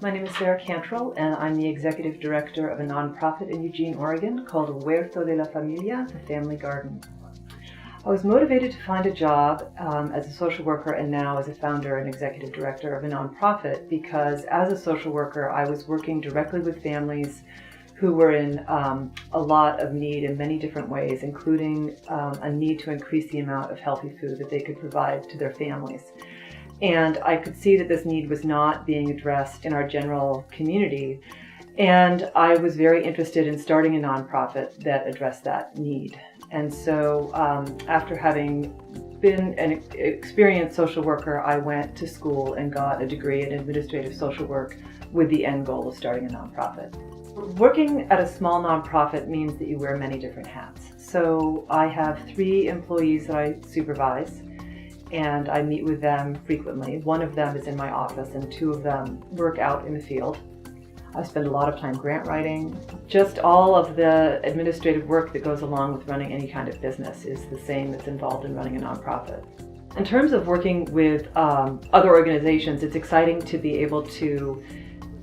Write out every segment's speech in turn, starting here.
My name is Sarah Cantril, and I'm the executive director of a nonprofit in Eugene, Oregon called Huerto de la Familia, the Family Garden. I was motivated to find a job as a social worker and now as a founder and executive director of a nonprofit because as a social worker I was working directly with families who were in a lot of need in many different ways, including a need to increase the amount of healthy food that they could provide to their families. And I could see that this need was not being addressed in our general community. And I was very interested in starting a nonprofit that addressed that need. And so after having been an experienced social worker, I went to school and got a degree in administrative social work with the end goal of starting a nonprofit. Working at a small nonprofit means that you wear many different hats. So I have 3 employees that I supervise, and I meet with them frequently. One of them is in my office and 2 of them work out in the field. I spend a lot of time grant writing. Just all of the administrative work that goes along with running any kind of business is the same that's involved in running a nonprofit. In terms of working with other organizations, it's exciting to be able to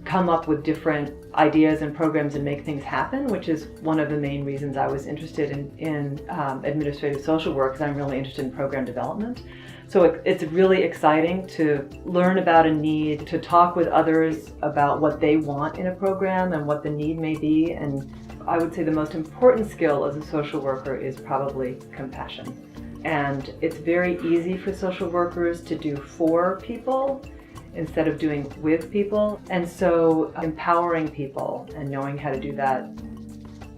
come up with different ideas and programs and make things happen, which is one of the main reasons I was interested in administrative social work, because I'm really interested in program development. So it's really exciting to learn about a need, to talk with others about what they want in a program and what the need may be. And I would say the most important skill as a social worker is probably compassion. And it's very easy for social workers to do for people instead of doing with people. And so empowering people and knowing how to do that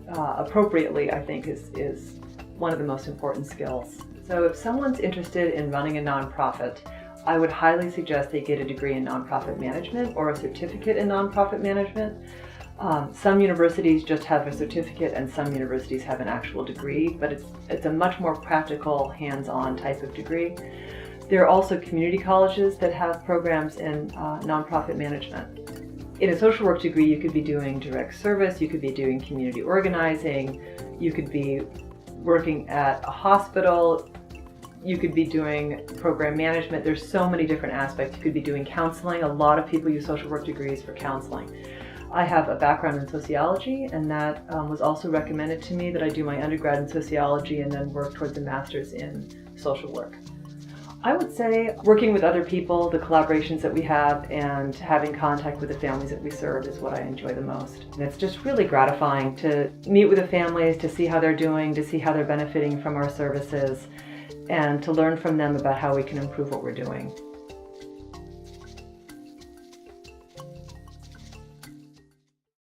appropriately, I think, is one of the most important skills. So if someone's interested in running a nonprofit, I would highly suggest they get a degree in nonprofit management or a certificate in nonprofit management. Some universities just have a certificate and some universities have an actual degree, but it's a much more practical, hands-on type of degree. There are also community colleges that have programs in nonprofit management. In a social work degree, you could be doing direct service, you could be doing community organizing, you could be working at a hospital, you could be doing program management. There's so many different aspects. You could be doing counseling. A lot of people use social work degrees for counseling. I have a background in sociology, and that was also recommended to me that I do my undergrad in sociology and then work towards a master's in social work. I would say working with other people, the collaborations that we have, and having contact with the families that we serve is what I enjoy the most. And it's just really gratifying to meet with the families, to see how they're doing, to see how they're benefiting from our services, and to learn from them about how we can improve what we're doing.